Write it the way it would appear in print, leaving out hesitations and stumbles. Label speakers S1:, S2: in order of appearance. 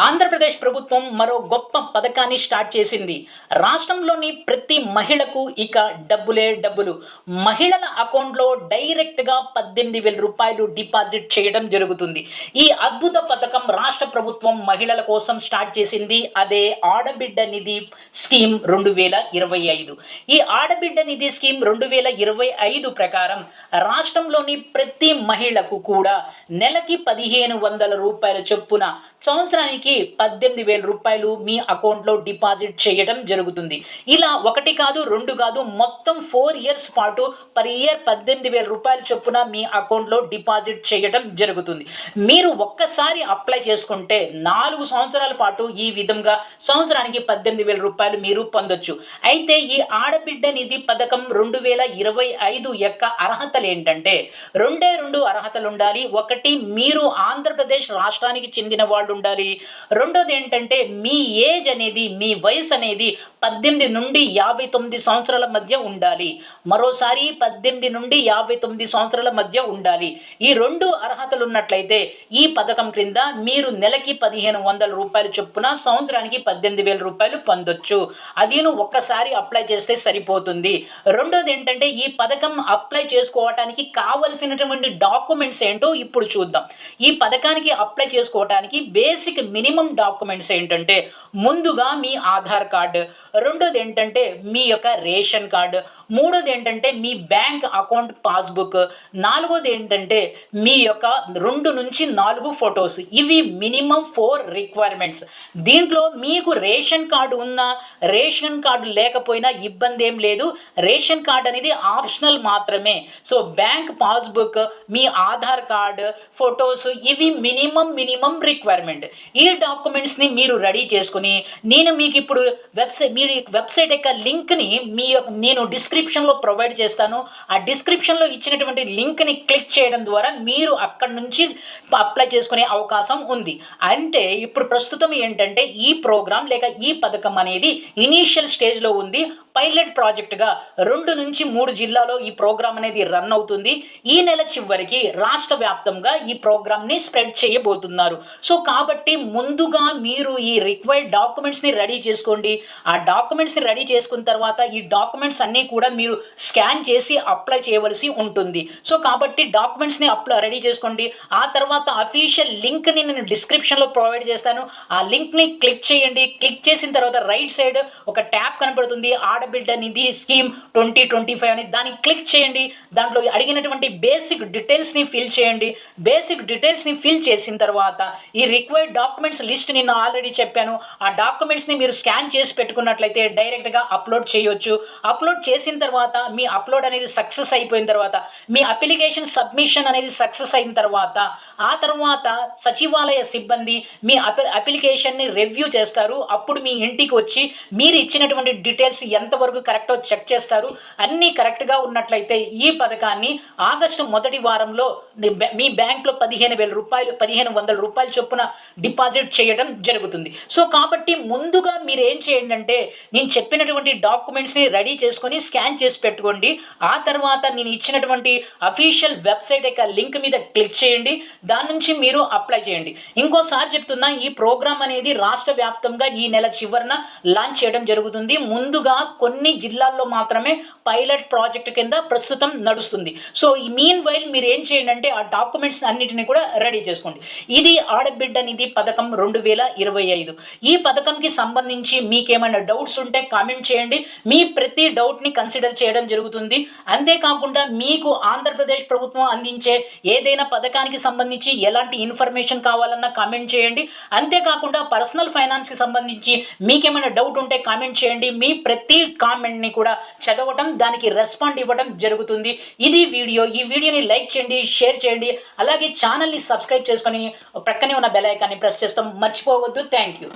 S1: ఆంధ్రప్రదేశ్ ప్రభుత్వం మరో గొప్ప పథకాన్ని స్టార్ట్ చేసింది. రాష్ట్రంలోని ప్రతి మహిళకు ఇక డబ్బులే డబ్బులు. మహిళల అకౌంట్‌లో డైరెక్ట్‌గా రూ. 18,000 డిపాజిట్ చేయడం జరుగుతుంది. ఈ అద్భుత పథకం రాష్ట్ర ప్రభుత్వం మహిళల కోసం స్టార్ట్ చేసింది. అదే ఆడబిడ్డ నిధి స్కీమ్ 2025. ఈ ఆడబిడ్డ నిధి స్కీమ్ 2025 ప్రకారం రాష్ట్రంలోని ప్రతి మహిళకు కూడా నెలకి రూ. 1,500 చొప్పున సంవత్సరానికి రూ. 18,000 మీ అకౌంట్లో డిపాజిట్ చేయడం జరుగుతుంది. ఇలా ఒకటి కాదు, రెండు కాదు, మొత్తం 4 ఇయర్స్ పాటు పర్ ఇయర్ రూ. 18,000 చొప్పున మీ అకౌంట్లో డిపాజిట్ చేయడం జరుగుతుంది. మీరు ఒక్కసారి అప్లై చేసుకుంటే 4 సంవత్సరాల పాటు ఈ విధంగా సంవత్సరానికి రూ. 18,000 మీరు పొందొచ్చు. అయితే ఈ ఆడబిడ్డ నిధి పథకం 2025 యొక్క అర్హతలు ఏంటంటే రెండే రెండు అర్హతలు ఉండాలి. ఒకటి, మీరు ఆంధ్రప్రదేశ్ రాష్ట్రానికి చెందిన వాళ్ళు ఉండాలి. రెండోది ఏంటంటే మీ ఏజ్ అనేది, మీ వయసు అనేది 18 నుండి 59 సంవత్సరాల మధ్య ఉండాలి. మరోసారి 18 నుండి 59 సంవత్సరాల మధ్య ఉండాలి. ఈ రెండు అర్హతలు ఉన్నట్లయితే ఈ పథకం క్రింద మీరు నెలకి రూ. 1,500 చొప్పున సంవత్సరానికి రూ. 18,000 పొందొచ్చు. అదిను ఒక్కసారి అప్లై చేస్తే సరిపోతుంది. రెండోది ఏంటంటే ఈ పథకం అప్లై చేసుకోవటానికి కావలసినటువంటి డాక్యుమెంట్స్ ఏంటో ఇప్పుడు చూద్దాం. ఈ పథకానికి అప్లై చేసుకోవటానికి బేసిక్ మినిమం డాక్యుమెంట్స్ ఏంటంటే ముందుగా మీ ఆధార్ కార్డు, రెండోది ఏంటంటే మీ యొక్క రేషన్ కార్డు, మూడోది ఏంటంటే మీ బ్యాంక్ అకౌంట్ పాస్బుక్, నాలుగోది ఏంటంటే మీ యొక్క 2 నుంచి 4 ఫొటోస్. ఇవి మినిమం 4 రిక్వైర్మెంట్స్. దీంట్లో మీకు రేషన్ కార్డు ఉన్నా, రేషన్ కార్డు లేకపోయినా ఇబ్బంది ఏం లేదు. రేషన్ కార్డు అనేది ఆప్షనల్ మాత్రమే. సో బ్యాంక్ పాస్బుక్, మీ ఆధార్ కార్డు, ఫొటోస్ ఇవి మినిమం రిక్వైర్మెంట్. ఈ డాక్యుమెంట్స్ని మీరు రెడీ చేసుకుని నేను మీకు ఇప్పుడు వెబ్సైట్ యొక్క లింక్ని నేను డిస్క్రిప్షన్లో ప్రొవైడ్ చేస్తాను. ఆ డిస్క్రిప్షన్లో ఇచ్చినటువంటి లింక్ని క్లిక్ చేయడం ద్వారా మీరు అక్కడి నుంచి అప్లై చేసుకునే అవకాశం ఉంది. అంటే ఇప్పుడు ప్రస్తుతం ఏంటంటే ఈ ప్రోగ్రామ్ లేక ఈ పథకం అనేది ఇనీషియల్ స్టేజ్లో ఉంది. పైలట్ ప్రాజెక్టుగా 2 నుంచి 3 జిల్లాలో ఈ ప్రోగ్రామ్ అనేది రన్ అవుతుంది. ఈ నెల చివరికి రాష్ట్ర వ్యాప్తంగా ఈ ప్రోగ్రామ్ని స్ప్రెడ్ చేయబోతున్నారు. సో కాబట్టి ముందుగా మీరు ఈ రిక్వైర్డ్ డాక్యుమెంట్స్ని రెడీ చేసుకోండి. ఆ డాక్యుమెంట్స్ని రెడీ చేసుకున్న తర్వాత ఈ డాక్యుమెంట్స్ అన్నీ కూడా మీరు స్కాన్ చేసి అప్లై చేయవలసి ఉంటుంది. సో కాబట్టి డాక్యుమెంట్స్ని రెడీ చేసుకోండి. ఆ తర్వాత అఫీషియల్ లింక్ని నేను డిస్క్రిప్షన్లో ప్రొవైడ్ చేస్తాను. ఆ లింక్ని క్లిక్ చేయండి. క్లిక్ చేసిన తర్వాత రైట్ సైడ్ ఒక ట్యాబ్ కనబడుతుంది, ఆడబిడ్డ నిధి స్కీమ్ 2025 అని. దాన్ని క్లిక్ చేయండి. దాంట్లో అడిగినటువంటి బేసిక్ డీటెయిల్స్ని ఫిల్ చేయండి. బేసిక్ డీటెయిల్స్ని ఫిల్ చేసిన తర్వాత ఈ రిక్వైర్డ్ డాక్యుమెంట్స్ లిస్ట్ నేను ఆల్రెడీ చెప్పాను. ఆ డాక్యుమెంట్స్ని మీరు స్కాన్ చేసి పెట్టుకున్నట్లయితే డైరెక్ట్గా అప్లోడ్ చేయొచ్చు. అప్లోడ్ చేసిన తర్వాత మీ అప్లోడ్ అనేది సక్సెస్ అయిపోయిన తర్వాత, మీ అప్లికేషన్ సబ్మిషన్ అనేది సక్సెస్ అయిన తర్వాత, ఆ తర్వాత సచివాలయ సిబ్బంది మీ అప్లికేషన్ని రివ్యూ చేస్తారు. అప్పుడు మీ ఇంటికి వచ్చి మీరు ఇచ్చినటువంటి డీటెయిల్స్ ఎంతవరకు కరెక్టో చెక్ చేస్తారు. అన్నీ కరెక్ట్గా ఉన్నట్లయితే ఈ పథకాన్ని ఆగస్టు మొదటి వారంలో మీ బ్యాంక్లో రూ. 1,500 చొప్పున డిపాజిట్ చేయడం జరుగుతుంది. సో కాబట్టి ముందుగా మీరు ఏం చేయండి అంటే నేను చెప్పినటువంటి డాక్యుమెంట్స్ని రెడీ చేసుకొని స్కాన్ చేసి పెట్టుకోండి. ఆ తర్వాత నేను ఇచ్చినటువంటి అఫీషియల్ వెబ్సైట్ యొక్క లింక్ మీద క్లిక్ చేయండి. దాని నుంచి మీరు అప్లై చేయండి. ఇంకోసారి చెప్తున్నా, ఈ ప్రోగ్రామ్ అనేది రాష్ట్ర వ్యాప్తంగా ఈ నెల చివరన లాంచ్ చేయడం జరుగుతుంది. ముందుగా కొన్ని జిల్లాల్లో మాత్రమే పైలట్ ప్రాజెక్ట్ కింద ప్రస్తుతం నడుస్తుంది. సో ఈ మీన్ వైల్ మీరు ఏం చేయండి అంటే ఆ డాక్యుమెంట్స్ అన్నిటిని కూడా రెడీ చేసుకోండి. ఇది ఆడబిడ్డ నిధి పథకం 2025. ఈ పథకంకి సంబంధించి మీకేమైనా డౌట్స్ ఉంటే కామెంట్ చేయండి. మీ ప్రతి డౌట్ని కన్సిడర్ చేయడం జరుగుతుంది. అంతేకాకుండా మీకు ఆంధ్రప్రదేశ్ ప్రభుత్వం అందించే ఏదైనా పథకానికి సంబంధించి ఎలాంటి ఇన్ఫర్మేషన్ కావాలన్నా కామెంట్ చేయండి. అంతేకాకుండా పర్సనల్ ఫైనాన్స్కి సంబంధించి మీకేమైనా డౌట్ ఉంటే కామెంట్ చేయండి. మీ ప్రతి కామెంట్ని కూడా చదవడం, దానికి రెస్పాండ్ ఇవ్వడం జరుగుతుంది. ఇది వీడియో. ఈ వీడియోని లైక్ చేయండి, షేర్ చేయండి. అలాగే ఛానల్ని సబ్స్క్రైబ్ చేసుకొని ప్రక్కనే ఉన్న బెల్ ఐకాన్ని ప్రెస్ చేస్తాం మర్చిపోవద్దు. Thank you.